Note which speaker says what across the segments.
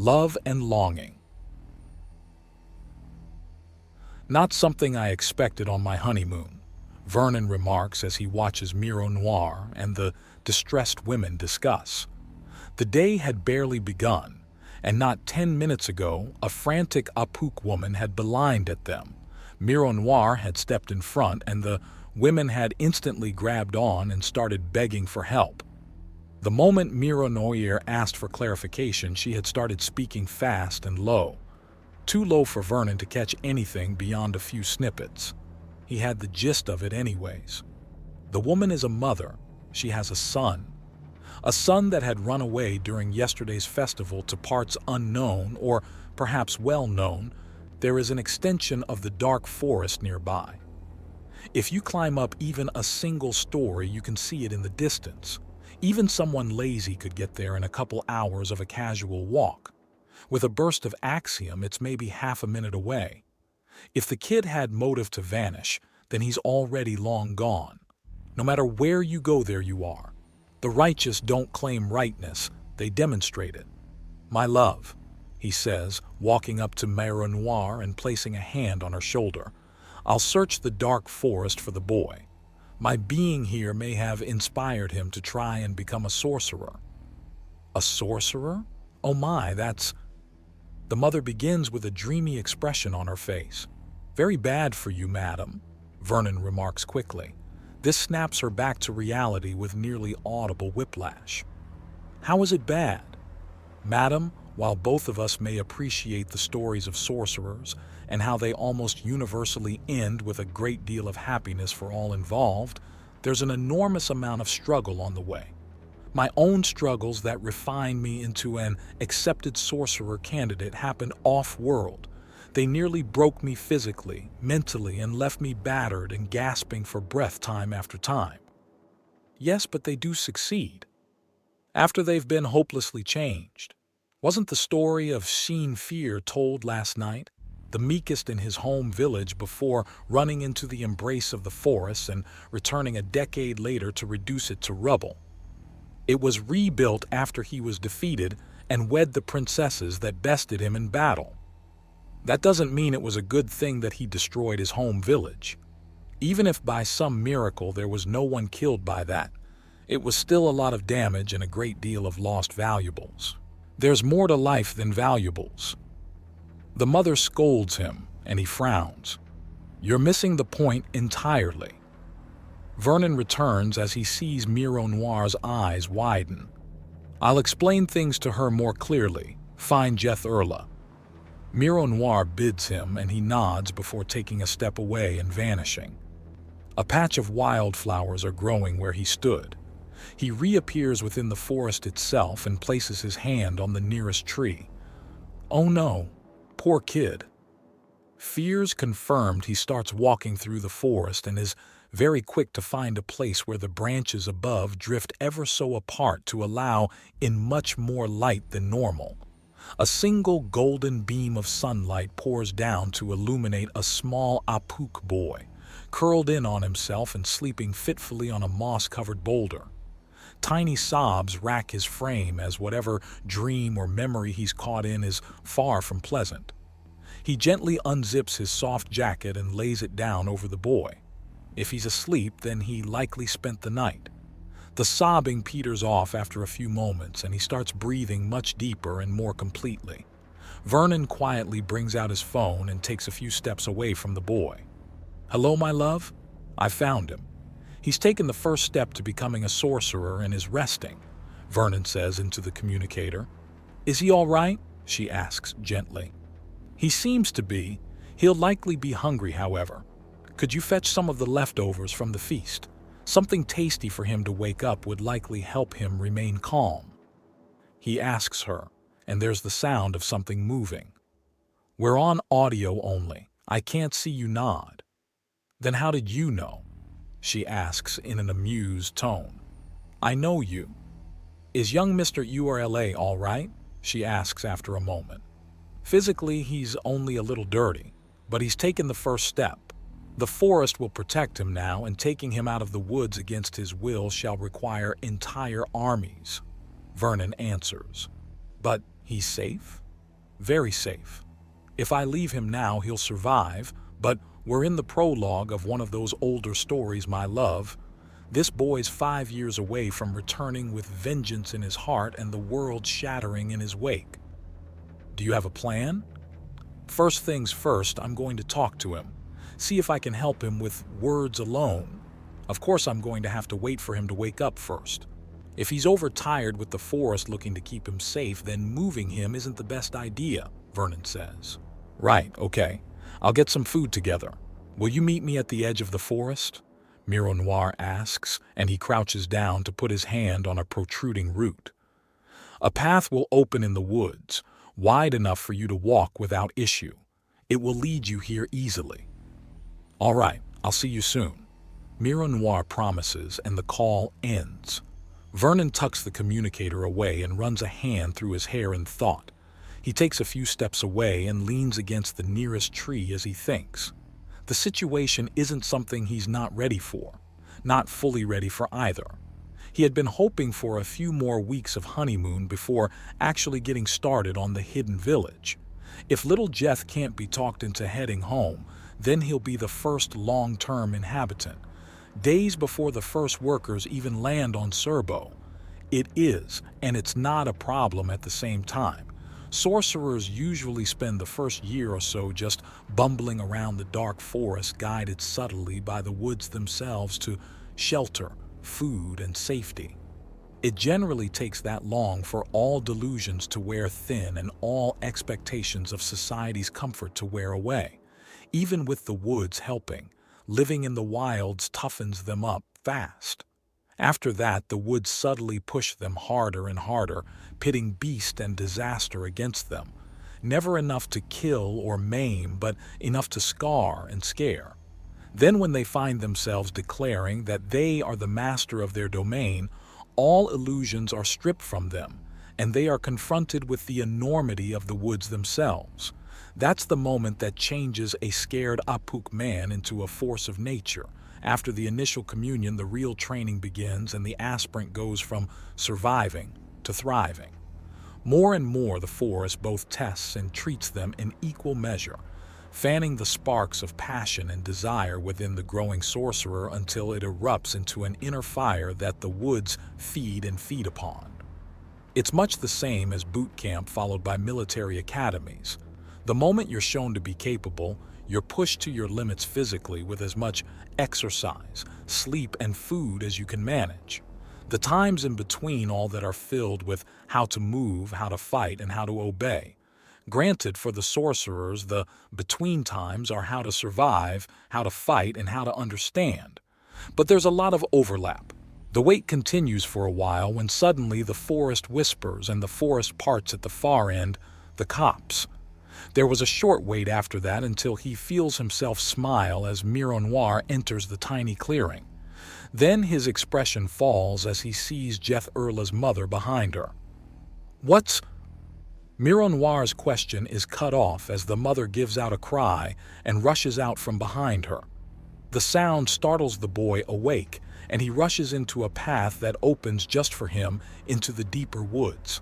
Speaker 1: Love and longing. Not something I expected on my honeymoon, Vernon remarks as he watches Miro Noir and the distressed women discuss. The day had barely begun, and not 10 minutes ago, a frantic Apuk woman had belied at them. Miro Noir had stepped in front, and the women had instantly grabbed on and started begging for help. The moment Miro Noir asked for clarification, she had started speaking fast and low. Too low for Vernon to catch anything beyond a few snippets. He had the gist of it anyways. The woman is a mother. She has a son. A son that had run away during yesterday's festival to parts unknown, or perhaps well known. There is an extension of the dark forest nearby. If you climb up even a single story, you can see it in the distance. Even someone lazy could get there in a couple hours of a casual walk. With a burst of axiom, it's maybe half a minute away. If the kid had motive to vanish, then he's already long gone. No matter where you go, there you are. The righteous don't claim rightness, they demonstrate it. My love, he says, walking up to Miro Noir and placing a hand on her shoulder. I'll search the dark forest for the boy. My being here may have inspired him to try and become a sorcerer. A sorcerer? Oh my, that's... The mother begins with a dreamy expression on her face. Very bad for you, madam, Vernon remarks quickly. This snaps her back to reality with nearly audible whiplash. How is it bad? Madam, while both of us may appreciate the stories of sorcerers and how they almost universally end with a great deal of happiness for all involved, there's an enormous amount of struggle on the way. My own struggles that refined me into an accepted sorcerer candidate happened off-world. They nearly broke me physically, mentally, and left me battered and gasping for breath time after time. Yes, but they do succeed. After they've been hopelessly changed. Wasn't the story of Sheen Fear told last night? The meekest in his home village before running into the embrace of the forest and returning a decade later to reduce it to rubble. It was rebuilt after he was defeated and wed the princesses that bested him in battle. That doesn't mean it was a good thing that he destroyed his home village. Even if by some miracle there was no one killed by that, it was still a lot of damage and a great deal of lost valuables. There's more to life than valuables. The mother scolds him, and he frowns. You're missing the point entirely. Vernon returns as he sees Miro Noir's eyes widen. I'll explain things to her more clearly. Fine, Jeth Erla. Miro Noir bids him, and he nods before taking a step away and vanishing. A patch of wildflowers are growing where he stood. He reappears within the forest itself and places his hand on the nearest tree. Oh no, poor kid. Fears confirmed, he starts walking through the forest and is very quick to find a place where the branches above drift ever so apart to allow in much more light than normal. A single golden beam of sunlight pours down to illuminate a small Apuk boy, curled in on himself and sleeping fitfully on a moss-covered boulder. Tiny sobs rack his frame as whatever dream or memory he's caught in is far from pleasant. He gently unzips his soft jacket and lays it down over the boy. If he's asleep, then he likely spent the night. The sobbing peters off after a few moments, and he starts breathing much deeper and more completely. Vernon quietly brings out his phone and takes a few steps away from the boy. Hello, my love? I found him. He's taken the first step to becoming a sorcerer and is resting, Vernon says into the communicator. Is he all right? She asks gently. He seems to be. He'll likely be hungry, however. Could you fetch some of the leftovers from the feast? Something tasty for him to wake up would likely help him remain calm. He asks her, and there's the sound of something moving. We're on audio only. I can't see you nod. Then how did you know? She asks in an amused tone. I know you. Is young Mr. URLA all right? She asks after a moment. Physically, he's only a little dirty, but he's taken the first step. The forest will protect him now, and taking him out of the woods against his will shall require entire armies, Vernon answers. But he's safe? Very safe. If I leave him now, he'll survive, but we're in the prologue of one of those older stories, my love. This boy's 5 years away from returning with vengeance in his heart and the world shattering in his wake. Do you have a plan? First things first, I'm going to talk to him. See if I can help him with words alone. Of course, I'm going to have to wait for him to wake up first. If he's overtired with the forest looking to keep him safe, then moving him isn't the best idea, Vernon says. Right, okay. I'll get some food together. Will you meet me at the edge of the forest? Miro Noir asks, and he crouches down to put his hand on a protruding root. A path will open in the woods, wide enough for you to walk without issue. It will lead you here easily. All right, I'll see you soon. Miro Noir promises, and the call ends. Vernon tucks the communicator away and runs a hand through his hair in thought. He takes a few steps away and leans against the nearest tree as he thinks. The situation isn't something he's not ready for, not fully ready for either. He had been hoping for a few more weeks of honeymoon before actually getting started on the hidden village. If little Jeth can't be talked into heading home, then he'll be the first long-term inhabitant. Days before the first workers even land on Cerbo. It is, and it's not a problem at the same time. Sorcerers usually spend the first year or so just bumbling around the dark forest, guided subtly by the woods themselves to shelter, food, and safety. It generally takes that long for all delusions to wear thin and all expectations of society's comfort to wear away. Even with the woods helping, living in the wilds toughens them up fast. After that, the woods subtly push them harder and harder, pitting beast and disaster against them. Never enough to kill or maim, but enough to scar and scare. Then when they find themselves declaring that they are the master of their domain, all illusions are stripped from them, and they are confronted with the enormity of the woods themselves. That's the moment that changes a scared Apuk man into a force of nature. After the initial communion, the real training begins, and the aspirant goes from surviving to thriving. More and more, the forest both tests and treats them in equal measure, fanning the sparks of passion and desire within the growing sorcerer until it erupts into an inner fire that the woods feed and feed upon. It's much the same as boot camp followed by military academies. The moment you're shown to be capable, you're pushed to your limits physically with as much exercise, sleep, and food as you can manage. The times in between all that are filled with how to move, how to fight, and how to obey. Granted, for the sorcerers, the between times are how to survive, how to fight, and how to understand. But there's a lot of overlap. The wait continues for a while when suddenly the forest whispers and the forest parts at the far end, the cops. There was a short wait after that until he feels himself smile as Miro Noir enters the tiny clearing. Then his expression falls as he sees Jeth Erla's mother behind her. What's... Miro Noir's question is cut off as the mother gives out a cry and rushes out from behind her. The sound startles the boy awake, and he rushes into a path that opens just for him into the deeper woods.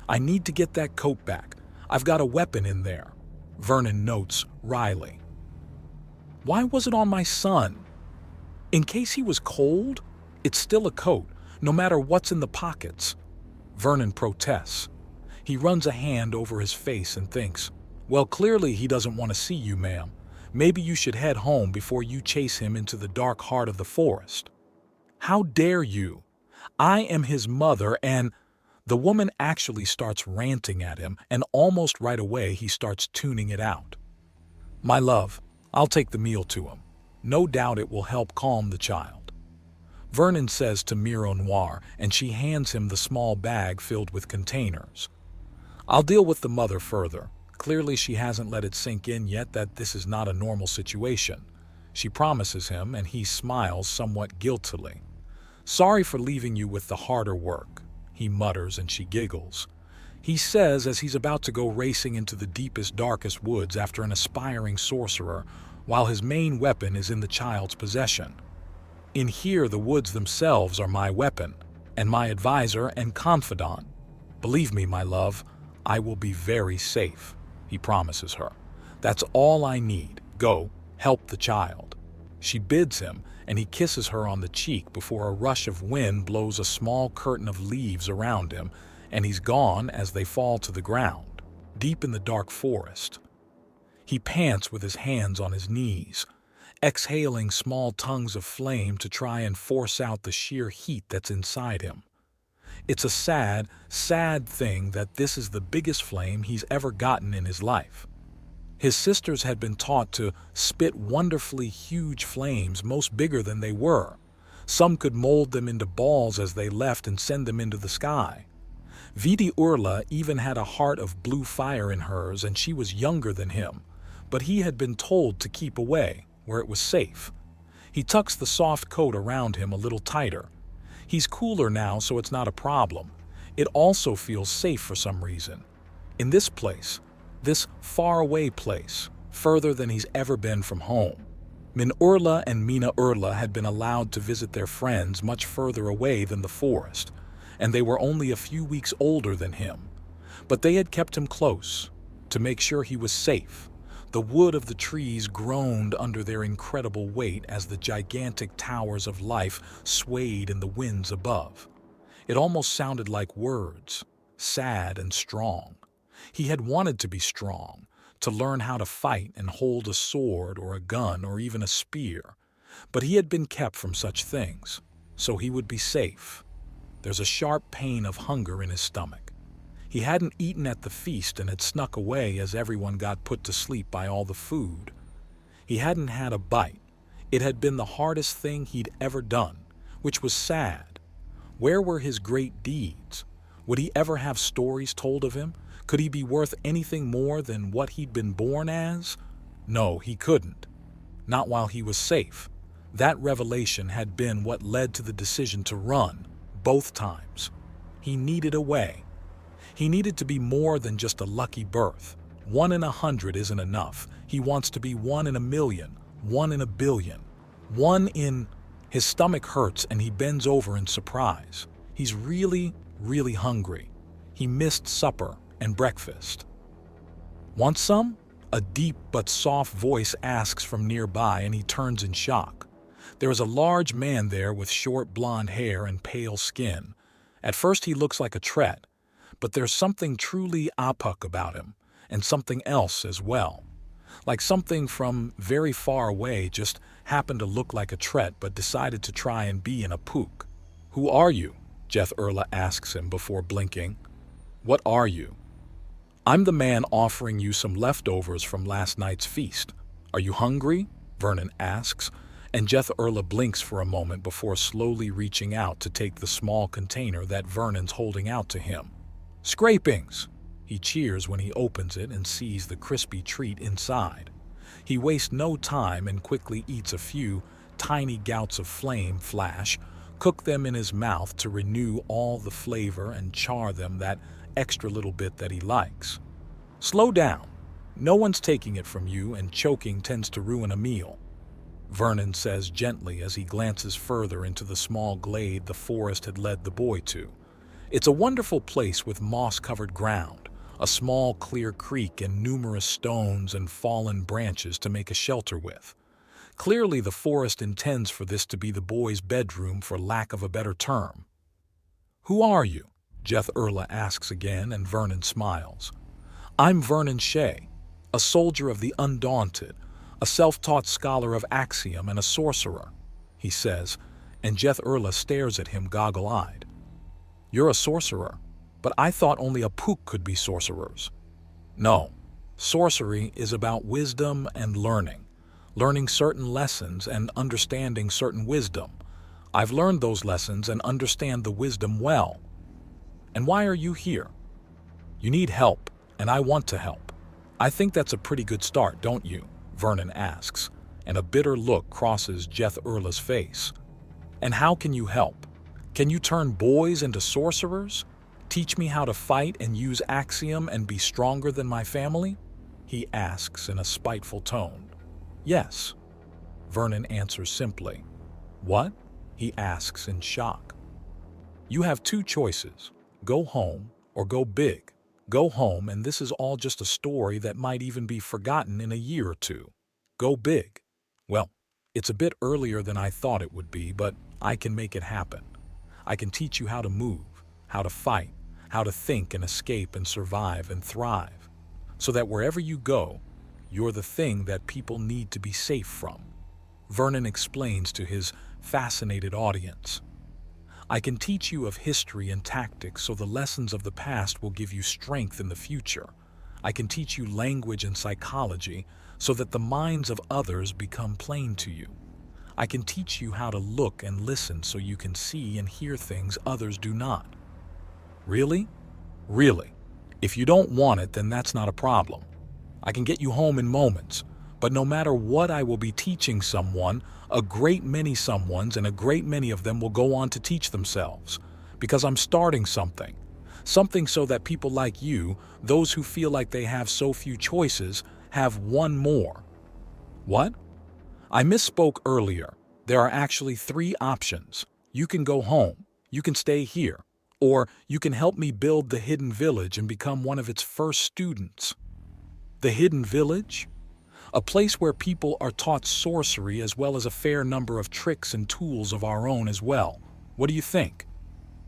Speaker 1: I need to get that coat back. I've got a weapon in there, Vernon notes wryly. Why was it on my son? In case he was cold? It's still a coat, no matter what's in the pockets. Vernon protests. He runs a hand over his face and thinks, well, clearly he doesn't want to see you, ma'am. Maybe you should head home before you chase him into the dark heart of the forest. How dare you? I am his mother, and... The woman actually starts ranting at him, and almost right away he starts tuning it out. My love, I'll take the meal to him. No doubt it will help calm the child. Vernon says to Miro Noir, and she hands him the small bag filled with containers. I'll deal with the mother further. Clearly she hasn't let it sink in yet that this is not a normal situation. She promises him, and he smiles somewhat guiltily. Sorry for leaving you with the harder work, he mutters, and she giggles. He says as he's about to go racing into the deepest, darkest woods after an aspiring sorcerer, while his main weapon is in the child's possession. In here, the woods themselves are my weapon, and my advisor and confidant. Believe me, my love, I will be very safe. he promises her. "That's all I need. Go, help the child." She bids him, and he kisses her on the cheek before a rush of wind blows a small curtain of leaves around him, and he's gone as they fall to the ground, deep in the dark forest. He pants with his hands on his knees, exhaling small tongues of flame to try and force out the sheer heat that's inside him. It's a sad, sad thing that this is the biggest flame he's ever gotten in his life. His sisters had been taught to spit wonderfully huge flames, most bigger than they were. Some could mold them into balls as they left and send them into the sky. Vidi Urla even had a heart of blue fire in hers, and she was younger than him, but he had been told to keep away, where it was safe. He tucks the soft coat around him a little tighter. He's cooler now, so it's not a problem. It also feels safe for some reason. In this place, this faraway place, further than he's ever been from home. Min Urla and Mina Urla had been allowed to visit their friends much further away than the forest, and they were only a few weeks older than him. But they had kept him close, to make sure he was safe. The wood of the trees groaned under their incredible weight as the gigantic towers of life swayed in the winds above. It almost sounded like words, sad and strong. He had wanted to be strong, to learn how to fight and hold a sword or a gun or even a spear. But he had been kept from such things, so he would be safe. There's a sharp pain of hunger in his stomach. He hadn't eaten at the feast and had snuck away as everyone got put to sleep by all the food. He hadn't had a bite. It had been the hardest thing he'd ever done, which was sad. Where were his great deeds? Would he ever have stories told of him? Could he be worth anything more than what he'd been born as? No, he couldn't. Not while he was safe. That revelation had been what led to the decision to run, both times. He needed a way. He needed to be more than just a lucky birth. 1 in 100 isn't enough. He wants to be 1 in 1,000,000, 1 in 1,000,000,000. His stomach hurts and he bends over in surprise. He's really, really hungry. He missed supper and breakfast. "Want some?" A deep but soft voice asks from nearby, and he turns in shock. There is a large man there with short blonde hair and pale skin. At first he looks like a Tret, but there's something truly Apuk about him, and something else as well. Like something from very far away just happened to look like a Tret but decided to try and be an Apuk. "Who are you?" Jeth Urla asks him before blinking. "What are you?" "I'm the man offering you some leftovers from last night's feast. Are you hungry?" Vernon asks, and Jeth Urla blinks for a moment before slowly reaching out to take the small container that Vernon's holding out to him. "Scrapings!" He cheers when he opens it and sees the crispy treat inside. He wastes no time and quickly eats a few. Tiny gouts of flame flash, cook them in his mouth to renew all the flavor and char them that extra little bit that he likes. "Slow down. No one's taking it from you, and choking tends to ruin a meal," Vernon says gently as he glances further into the small glade the forest had led the boy to. It's a wonderful place with moss-covered ground, a small clear creek and numerous stones and fallen branches to make a shelter with. Clearly the forest intends for this to be the boy's bedroom, for lack of a better term. "Who are you?" Jeth Urla asks again, and Vernon smiles. "I'm Vernon Shea, a soldier of the Undaunted, a self-taught scholar of Axiom and a sorcerer," he says, and Jeth Urla stares at him goggle-eyed. "You're a sorcerer, but I thought only Apuk could be sorcerers." "No, sorcery is about wisdom and learning certain lessons and understanding certain wisdom. I've learned those lessons and understand the wisdom well." "And why are you here?" "You need help, and I want to help." "I think that's a pretty good start, don't you?" Vernon asks, and a bitter look crosses Jeth Urla's face. "And how can you help? Can you turn boys into sorcerers? Teach me how to fight and use Axiom and be stronger than my family?" he asks in a spiteful tone. "Yes," Vernon answers simply. "What?" he asks in shock. "You have 2 choices. Go home or go big. Go home, and this is all just a story that might even be forgotten in a year or two. Go big. Well, it's a bit earlier than I thought it would be, but I can make it happen. I can teach you how to move, how to fight, how to think and escape and survive and thrive, so that wherever you go, you're the thing that people need to be safe from. Vernon explains to his fascinated audience. I can teach you of history and tactics so the lessons of the past will give you strength in the future. I can teach you language and psychology so that the minds of others become plain to you. I can teach you how to look and listen so you can see and hear things others do not. Really? Really. If you don't want it, then that's not a problem. I can get you home in moments, but no matter what I will be teaching someone, a great many someones and a great many of them will go on to teach themselves, because I'm starting something. Something so that people like you, those who feel like they have so few choices, have one more. What? I misspoke earlier. There are actually 3 options. You can go home, you can stay here, or you can help me build the Hidden Village and become one of its first students. The Hidden Village? A place where people are taught sorcery as well as a fair number of tricks and tools of our own as well. What do you think?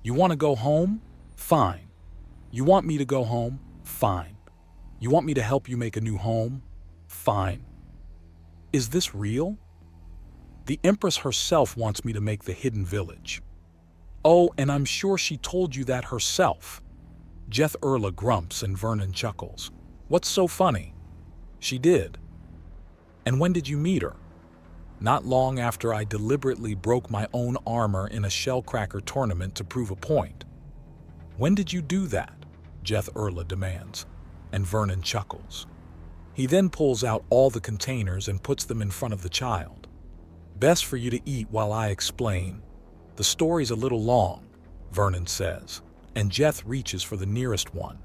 Speaker 1: You want to go home? Fine. You want me to go home? Fine. You want me to help you make a new home? Fine. Is this real? The Empress herself wants me to make the Hidden Village. Oh, and I'm sure she told you that herself. Jeth Erla grumps and Vernon chuckles. What's so funny? She did. And when did you meet her? Not long after I deliberately broke my own armor in a shellcracker tournament to prove a point. When did you do that? Jeth Erla demands, and Vernon chuckles. He then pulls out all the containers and puts them in front of the child. Best for you to eat while I explain. The story's a little long, Vernon says, and Jeth reaches for the nearest one.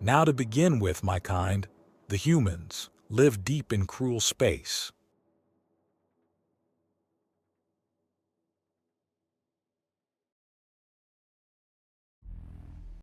Speaker 1: Now to begin with, my kind, the humans live deep in cruel space.